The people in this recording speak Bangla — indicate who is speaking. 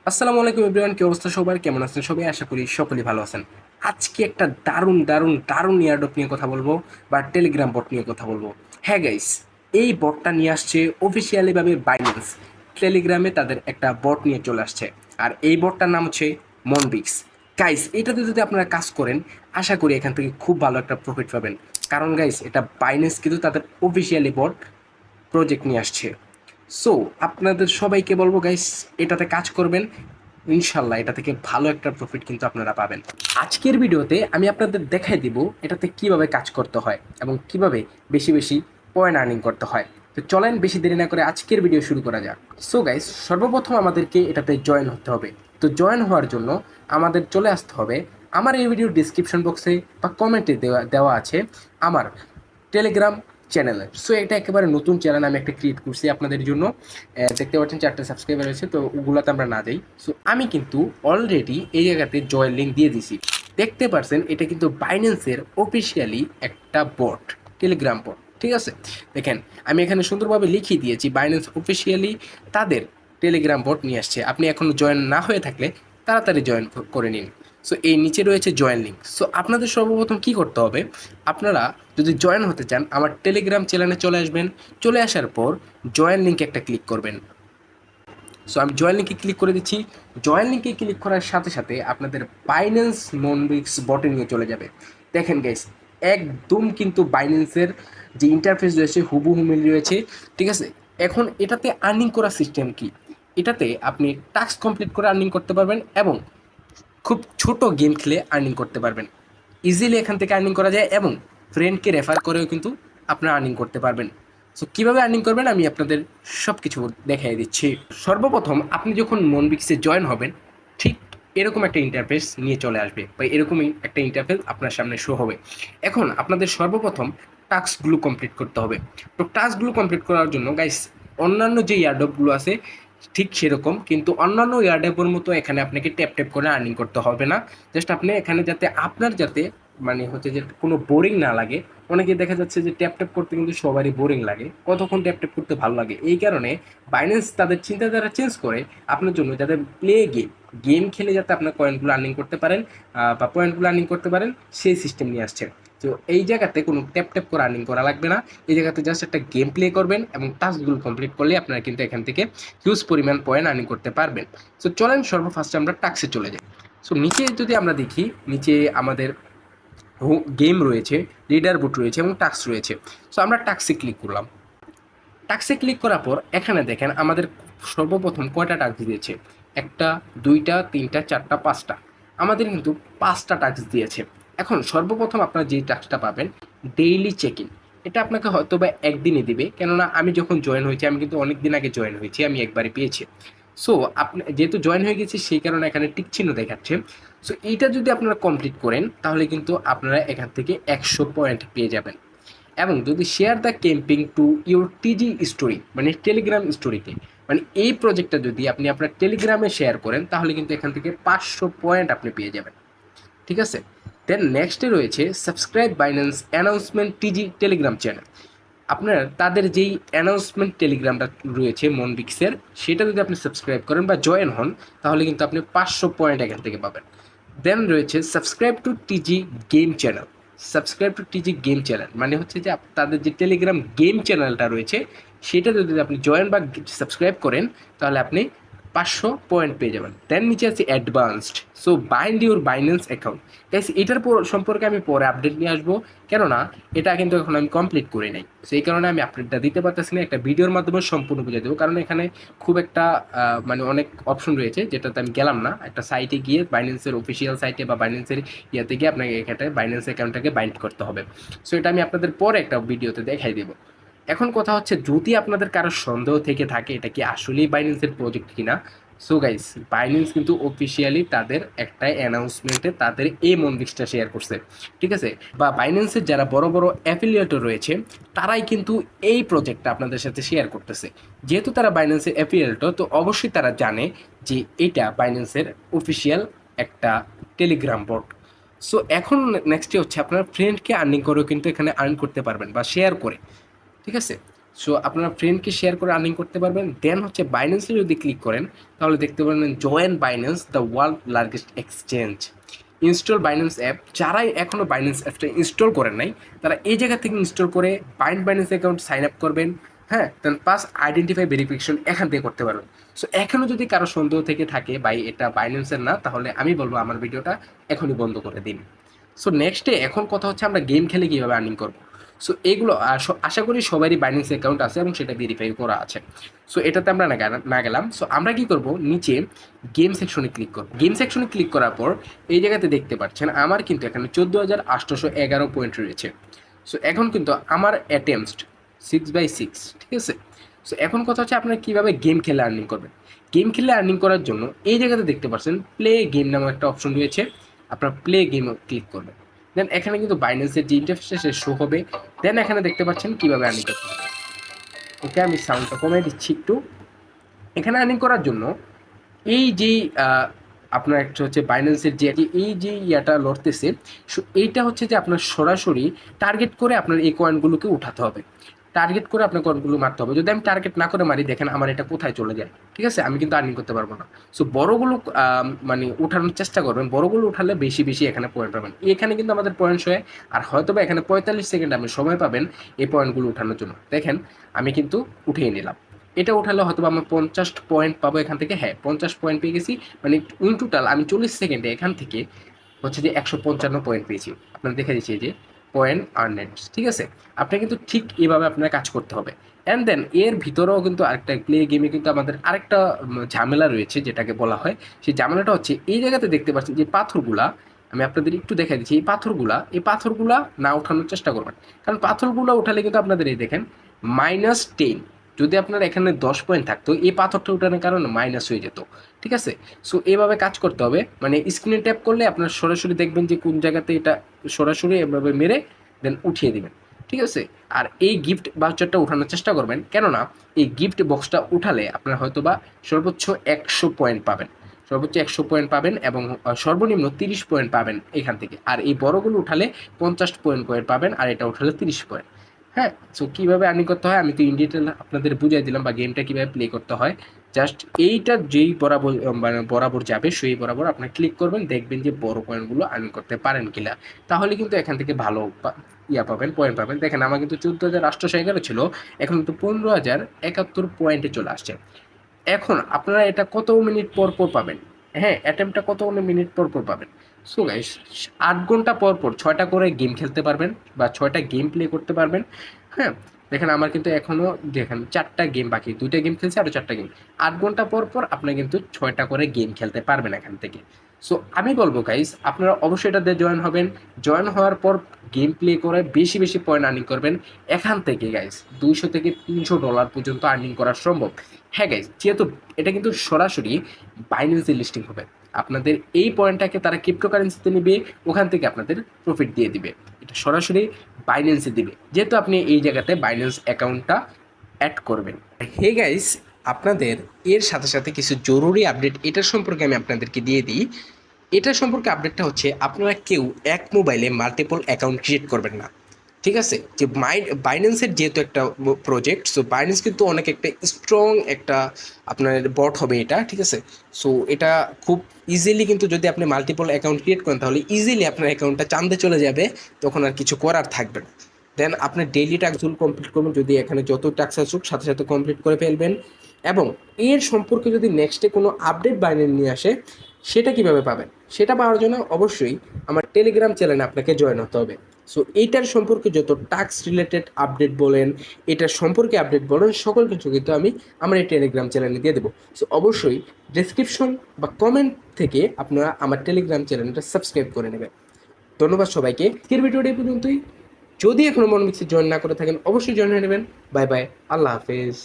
Speaker 1: আসসালামু আলাইকুম এভরিওয়ান, কি অবস্থা সবার? কেমন আছেন সবাই? আশা করি সকলেই ভালো আছেন। আজকে একটা দারুণ দারুণ দারুণ এয়ারড্রপ নিয়ে কথা বলবো, বা টেলিগ্রাম বট নিয়ে কথা বলবো। হ্যাঁ গাইস, এই বটটা নিয়ে আসছে অফিসিয়ালি ভাবে বাইন্যান্স। টেলিগ্রামে তাদের একটা বট নিয়ে চলে আসছে, আর এই বটটার নাম হচ্ছে মনবিক্স। গাইস, এটাতে যদি আপনারা কাজ করেন, আশা করি এখান থেকে খুব ভালো একটা প্রফিট পাবেন। কারণ গাইস, এটা বাইন্যান্স কিন্তু তাদের অফিসিয়ালি বট প্রজেক্ট নিয়ে আসছে। সো আপনাদের সবাইকে বলবো গাইস, এটাতে কাজ করবেন, ইনশাল্লাহ এটা থেকে ভালো একটা প্রফিট কিন্তু আপনারা পাবেন। আজকের ভিডিওতে আমি আপনাদের দেখাই দিব এটাতে কিভাবে কাজ করতে হয় এবং কিভাবে বেশি বেশি পয়েন্ট আর্নিং করতে হয়। তো চলেন বেশি দেরি না করে আজকের ভিডিও শুরু করা যাক। সো গাইস, সর্বপ্রথম আমাদেরকে এটাতে জয়েন হতে হবে। তো জয়েন হওয়ার জন্য আমাদের চলে আসতে হবে, আমার এই ভিডিওর ডিসক্রিপশন বক্সে বা কমেন্টে দেওয়া দেওয়া আছে আমার টেলিগ্রাম চ্যানেলে। সো এটা একেবারে নতুন চ্যানেল আমি একটা ক্রিয়েট করছি আপনাদের জন্য। দেখতে পাচ্ছেন 4টা সাবস্ক্রাইবার রয়েছে, তো ওগুলোতে আমরা না যাই। সো আমি কিন্তু অলরেডি এই জায়গাতে জয়েন লিঙ্ক দিয়ে দিছি। দেখতে পারছেন এটা কিন্তু বাইন্যান্সের অফিসিয়ালি একটা বট, টেলিগ্রাম বট। ঠিক আছে, দেখেন আমি এখানে সুন্দরভাবে লিখিয়ে দিয়েছি বাইন্যান্স অফিসিয়ালি তাদের টেলিগ্রাম বট নিয়ে আসছে। আপনি এখনও জয়েন না হয়ে থাকলে তাড়াতাড়ি জয়েন করে নিন। সো এই নিচে রয়েছে জয়েন লিঙ্ক। সো আপনাদের সর্বপ্রথম কি করতে হবে, আপনারা যদি জয়েন হতে চান আমার টেলিগ্রাম চ্যানেলে চলে আসবেন। চলে আসার পর জয়েন লিঙ্কে একটা ক্লিক করবেন। সো আমি জয়েন লিঙ্কে ক্লিক করে দিচ্ছি। জয়েন লিঙ্কে ক্লিক করার সাথে সাথে আপনাদের বাইন্যান্স মনবিক্স বটে নিয়ে চলে যাবে। দেখেন গাইস, একদম কিন্তু বাইন্যান্সের যে ইন্টারফেস রয়েছে হুবহু মিল রয়েছে। ঠিক আছে, এখন এটাতে আর্নিং করার সিস্টেম কি, এটাতে আপনি টাস্ক কমপ্লিট করে আর্নিং করতে পারবেন এবং খুব ছোট গেম খেলে আর্নিং করতে পারবেন। ইজিলি এখান থেকে আর্নিং করা যায় এবং ফ্রেন্ডকে রেফার করেও কিন্তু আপনারা আর্নিং করতে পারবেন। সো কীভাবে আর্নিং করবেন আমি আপনাদের সব কিছু দেখিয়ে দিচ্ছি। সর্বপ্রথম আপনি যখন মনবিক্সে জয়েন হবেন, ঠিক এরকম একটা ইন্টারফেস নিয়ে চলে আসবে, বা এরকমই একটা ইন্টারফেস আপনার সামনে শো হবে। এখন আপনাদের সর্বপ্রথম টাস্কগুলো কমপ্লিট করতে হবে। তো টাস্কগুলো কমপ্লিট করার জন্য গাইস, অন্যান্য যে ইয়ারডপগুলো আছে ঠিক সেরকম, কিন্তু অন্যান্য ইয়ারডপের মতো এখানে আপনাকে ট্যাপ ট্যাপ করে আর্নিং করতে হবে না। জাস্ট আপনি এখানে যাতে আপনার যাতে মানে হচ্ছে যে কোনো বোরিং না লাগে। অনেকে দেখা যাচ্ছে যে ট্যাপ ট্যাপ করতে কিন্তু সবারই বোরিং লাগে, কতক্ষণ ট্যাপ ট্যাপ করতে ভালো লাগে। এই কারণে বাইন্যান্স তাদের চিন্তাধারা চেঞ্জ করে আপনার জন্য যাতে প্লে গেম গেম খেলে যাতে আপনার কয়েনগুলো আর্নিং করতে পারেন, বা পয়েন্টগুলো আর্নিং করতে পারেন, সেই সিস্টেম নিয়ে আসছে। তো এই জায়গাতে কোনো ট্যাপ ট্যাপ করে আর্নিং করা লাগবে না। এই জায়গাতে জাস্ট একটা গেম প্লে করবেন এবং টাস্কগুলো কমপ্লিট করলে আপনারা কিন্তু এখান থেকে হিউজ পরিমাণ পয়েন্ট আর্নিং করতে পারবেন। সো চলেন সর্বফার্স্টে আমরা টাস্কে চলে যাই। সো নিচে যদি আমরা দেখি, নিচে আমাদের গেম রয়েছে, লিডার বুট রয়েছে এবং টাস্ক রয়েছে। সো আমরা টাস্কে ক্লিক করলাম। টাস্কে ক্লিক করার পর এখানে দেখেন আমাদের সর্বপ্রথম কয়টা টাস্ক দিয়েছে, একটা, দুইটা, তিনটা, চারটা, পাঁচটা। আমাদের কিন্তু পাঁচটা টাস্ক দিয়েছে। এখন সর্বপ্রথম আপনারা যে টাস্কটা পাবেন, ডেইলি চেক ইন। এটা আপনাকে হয়তো বা একদিনই দিবে, কেননা আমি যখন জয়েন হয়েছি, আমি কিন্তু অনেক দিন আগে জয়েন হয়েছি, আমি একবারে পেয়েছি। সো আপনি যেহেতু জয়েন হয়ে গেছি সেই কারণে এখানে টিক চিহ্ন দেখাচ্ছে। সো এইটা যদি আপনারা কমপ্লিট করেন তাহলে কিন্তু আপনারা এখান থেকে 100 পয়েন্ট পেয়ে যাবেন। এবং যদি share the camping to your টিজি story, মানে টেলিগ্রাম স্টোরিতে, মানে এই প্রজেক্টটা যদি আপনি আপনার টেলিগ্রামে শেয়ার করেন তাহলে কিন্তু এখান থেকে 500 পয়েন্ট আপনি পেয়ে যাবেন। ঠিক আছে, দেন নেক্সটে রয়েছে subscribe Binance announcement টিজি Telegram channel. আপনার তাদের যেই অ্যানাউন্সমেন্ট টেলিগ্রামটা রয়েছে মনবিক্সের, সেটা যদি আপনি সাবস্ক্রাইব করেন বা জয়েন হন তাহলে কিন্তু আপনি 500 পয়েন্ট এখান থেকে পাবেন। দেন রয়েছে subscribe to টিজি game channel. Subscribe to টিজি game channel মানে হচ্ছে যে তাদের যে টেলিগ্রাম গেম চ্যানেলটা রয়েছে সেটা যদি আপনি জয়েন বা সাবস্ক্রাইব করেন তাহলে আপনি 500 পয়েন্ট পেয়ে যাবেন। দেন নিচে আছে advanced, so bind your Binance account. Guys, এটার সম্পর্কে আমি পরে আপডেট নিয়ে আসবো, কেননা এটা কিন্তু এখন আমি কমপ্লিট করি নাই। সেই কারণে আমি আপডেটটা দিতে পারতেছি না, একটা ভিডিওর মাধ্যমে সম্পূর্ণ বুঝে দেবো, কারণ এখানে খুব একটা মানে অনেক অপশন রয়েছে যেটাতে আমি গেলাম না। একটা সাইটে গিয়ে বাইন্যান্সের অফিসিয়াল সাইটে বা বাইন্যান্সের ইয়াতে গিয়ে আপনাকে এখানে বাইন্যান্স অ্যাকাউন্টটাকে বাইন্ড করতে হবে। সো এটা আমি আপনাদের পরে একটা ভিডিওতে দেখাই দেবো। এখন কথা হচ্ছে, যদি আপনাদের কারো সন্দেহ থেকে থাকে এটা কি আসলেই বাইন্যান্সের প্রজেক্ট কিনা, সো গাইস, বাইন্যান্স কিন্তু অফিসিয়ালি তাদের একটা অ্যানাউন্সমেন্টে তাদের এই মনবিক্সটা শেয়ার করছে। ঠিক আছে, বা বাইন্যান্সের যারা বড় বড় অ্যাফিলিয়েটর রয়েছে তারাই কিন্তু এই প্রজেক্টটা আপনাদের সাথে শেয়ার করতেছে। যেহেতু তারা বাইন্যান্সের অ্যাফিলিয়েটর, তো অবশ্যই তারা জানে যে এটা বাইন্যান্সের অফিসিয়াল একটা টেলিগ্রাম বট। সো এখন নেক্সটে হচ্ছে আপনার ফ্রেন্ডকে আর্নিং করেও কিন্তু এখানে আর্ন করতে পারবেন বা শেয়ার করে। ঠিক আছে, সো আপনারা ফ্রেন্ডকে শেয়ার করে আর্নিং করতে পারবেন। দেন হচ্ছে বাইন্যান্সে যদি ক্লিক করেন তাহলে দেখতে পারবেন join Binance the world largest exchange, install Binance app. যারাই এখনও বাইন্যান্স অ্যাপটা ইনস্টল করেন নাই তারা এই জায়গা থেকে ইনস্টল করে বাইন্যান্স অ্যাকাউন্ট সাইন আপ করবেন। হ্যাঁ, দেন পাস আইডেন্টিফাই ভেরিফিকেশন এখান থেকে করতে পারবেন। সো এখনও যদি কারো সন্দেহ থেকে থাকে ভাই এটা বাইন্যান্সের না, তাহলে আমি বলবো আমার ভিডিওটা এখনই বন্ধ করে দিন। সো নেক্সটে এখন কথা হচ্ছে আমরা গেম খেলে কীভাবে আর্নিং করবো। সো এগুলো আশা করি সবারই বাইন্যান্স অ্যাকাউন্ট আছে এবং সেটা ভেরিফাই করা আছে। সো এটাতে আমরা না গেলাম। সো আমরা কি করব, নিচে গেম সেকশনে ক্লিক করব। গেম সেকশনে ক্লিক করার পর এই জায়গাতে দেখতে পাচ্ছেন আমার কিন্তু এখানে 14,811 পয়েন্ট রয়েছে। সো এখন কিন্তু আমার অ্যাটেম্পট 6/6, ঠিক আছে। সো এখন কথা হচ্ছে আপনারা কীভাবে গেম খেলে আর্নিং করবেন। গেম খেলে আর্নিং করার জন্য এই জায়গাতে দেখতে পাচ্ছেন প্লে গেম নামে একটা অপশন রয়েছে, আপনার প্লে গেমও ক্লিক করবেন। দেন এখানে কিন্তু বাইন্যান্সের যে ইন্টারফেস শো হবে। দেন এখানে দেখতে পাচ্ছেন কীভাবে আর্নিং করতে হবে। ওকে, আমি সাউন্ডটা কমিয়ে দিচ্ছি একটু। এখানে আর্নিং করার জন্য এই যে আপনার একটা হচ্ছে বাইন্যান্সের যে এই যে ইয়াটা লড়তেছে, সো এইটা হচ্ছে যে আপনার সরাসরি টার্গেট করে আপনার এই কয়েনগুলোকে উঠাতে হবে, টার্গেট করে আপনার কয়েনগুলো মারতে হবে। যদি আমি টার্গেট না করে মারি, দেখেন আমার এটা কোথায় চলে যায়, ঠিক আছে, আমি কিন্তু আর্নিং করতে পারবো না। সো বড়গুলো মানে উঠানোর চেষ্টা করবেন, বড়গুলো উঠালে বেশি বেশি এখানে পয়েন্ট পাবেন। এখানে কিন্তু আমাদের পয়েন্ট হয়, আর হয়তো বা এখানে 45 সেকেন্ড আপনি সময় পাবেন এই পয়েন্টগুলো উঠানোর জন্য। দেখেন আমি কিন্তু উঠিয়ে নিলাম, এটা উঠালে হয়তো আমার 50 পয়েন্ট পাবো এখান থেকে। হ্যাঁ, 50 পয়েন্ট পেয়ে গেছি, মানে ইন টোটাল আমি 40 সেকেন্ডে এখান থেকে হচ্ছে যে 155 পয়েন্ট পেয়েছি। আপনার দেখে দিচ্ছি যে পয়েন্ট আর্নেড, ঠিক আছে। আপনি কিন্তু ঠিক এভাবে আপনার কাজ করতে হবে। অ্যান্ড দেন এর ভিতরেও কিন্তু আরেকটা প্লে গেমে কিন্তু আমাদের আরেকটা ঝামেলা রয়েছে, যেটাকে বলা হয় সেই ঝামেলাটা হচ্ছে এই জায়গাতে দেখতে পাচ্ছেন যে পাথরগুলা, আমি আপনাদের একটু দেখা দিচ্ছি। এই পাথরগুলা না উঠানোর চেষ্টা করবেন, কারণ পাথরগুলো উঠালে কিন্তু আপনাদের এই দেখেন -10, যদি আপনার এখানে 10 পয়েন্ট থাকতো এই পাথরটা উঠানোর কারণে মাইনাস হয়ে যেত, ঠিক আছে। সো এভাবে কাজ করতে হবে, মানে স্ক্রিনে ট্যাপ করলে আপনার সরাসরি দেখবেন যে কোন জায়গাতে এটা সরাসরি এভাবে মেরে দেন উঠিয়ে দিবেন, ঠিক আছে। আর এই গিফট ভাউচারটা উঠানোর চেষ্টা করবেন, কেননা এই গিফট বক্সটা উঠালে আপনার হয়তো বা সর্বোচ্চ 100 পয়েন্ট পাবেন, সর্বোচ্চ 100 পয়েন্ট পাবেন এবং সর্বনিম্ন 30 পয়েন্ট পাবেন এখান থেকে। আর এই বড়গুলো উঠালে 50 পয়েন্ট পাবেন, আর এটা উঠালে 30 পয়েন্ট। হ্যাঁ, সো কীভাবে আর্নিং করতে হয় আমি তো ইন ডিটেল আপনাদের বুঝিয়ে দিলাম, বা গেমটা কীভাবে প্লে করতে হয়। জাস্ট এইটা যেই বরাবর মানে বরাবর যাবে সেই বরাবর আপনার ক্লিক করবেন, দেখবেন যে বড় পয়েন্টগুলো আর্নিং করতে পারেন কিনা, তাহলে কিন্তু এখান থেকে ভালো পাবেন, পয়েন্ট পাবেন। দেখেন আমার কিন্তু 14,811 ছিল, এখন কিন্তু 15,071 পয়েন্টে চলে আসছে। এখন আপনারা এটা কত মিনিট পর পর পাবেন, হ্যাঁ অ্যাটেম্পটা কত মিনিট পর পর পাবেন। সো গাইস 8 ঘন্টা পর পর 6টা করে গেম খেলতে পারবেন বা 6টা গেম প্লে করতে পারবেন। হ্যাঁ, দেখেন আমার কিন্তু এখনও দেখেন 4টা গেম বাকি, 2টা গেম খেলছে, আরও 4টা গেম। 8 ঘন্টা পর পর আপনি কিন্তু 6টা করে গেম খেলতে পারবেন এখান থেকে। সো আমি বলবো গাইস আপনারা অবশ্যই এটাতে জয়েন হবেন, জয়েন হওয়ার পর গেম প্লে করে বেশি বেশি পয়েন্ট আর্নিং করবেন। এখান থেকে গাইস $200 থেকে $300 পর্যন্ত আর্নিং করা সম্ভব। হ্যাঁ গাইস, যেহেতু এটা কিন্তু সরাসরি বাইন্যান্সে লিস্টিং হবে, আপনাদের এই পয়েন্টটাকে তারা ক্রিপ্টোকারেন্সিতে নেবে, ওখান থেকে আপনাদের প্রফিট দিয়ে দিবে, এটা সরাসরি বাইন্যান্সে দিবে, যেহেতু আপনি এই জায়গাতে বাইন্যান্স অ্যাকাউন্টটা অ্যাড করবেন। হে গাইস, আপনাদের এর সাথে সাথে কিছু জরুরি আপডেট এটার সম্পর্কে আমি আপনাদেরকে দিয়ে দিই। এটার সম্পর্কে আপডেটটা হচ্ছে আপনারা কেউ এক মোবাইলে মাল্টিপল অ্যাকাউন্ট ক্রিয়েট করবেন না, ঠিক আছে। যে বাইন্যান্সের যেহেতু একটা প্রজেক্ট, সো বাইন্যান্স কিন্তু অনেক একটা স্ট্রং একটা আপনার বট হবে এটা, ঠিক আছে। সো এটা খুব ইজিলি কিন্তু যদি আপনি মাল্টিপল অ্যাকাউন্ট ক্রিয়েট করেন তাহলে ইজিলি আপনার অ্যাকাউন্টটা চাঁদে চলে যাবে, তখন আর কিছু করার থাকবে না। দেন আপনার ডেইলি টাস্কগুলো কমপ্লিট করবেন, যদি এখানে যত টাস্ক আসুক সাথে সাথে কমপ্লিট করে ফেলবেন। এবং এর সম্পর্কে যদি নেক্সটে কোনো আপডেট বাইন্যান্স নিয়ে আসে সেটা কিভাবে পাবেন, সেটা পাওয়ার জন্য অবশ্যই আমার টেলিগ্রাম চ্যানেলে আপনাকে জয়েন হতে হবে। সো এইটার সম্পর্কে যত টাস্ক রিলেটেড আপডেট বলেন, এটার সম্পর্কে আপডেট বলেন, সকল কিছু কিন্তু আমি আমার এই টেলিগ্রাম চ্যানেলে দিয়ে দেবো। সো অবশ্যই ডেসক্রিপশন বা কমেন্ট থেকে আপনারা আমার টেলিগ্রাম চ্যানেলটা সাবস্ক্রাইব করে নেবেন। ধন্যবাদ সবাইকে, আজকের ভিডিওটা এই পর্যন্তই। যদি এখনও মনোমিক্সে জয়েন না করে থাকেন অবশ্যই জয়েন হয়ে নেবেন। বাই বাই, আল্লাহ হাফেজ।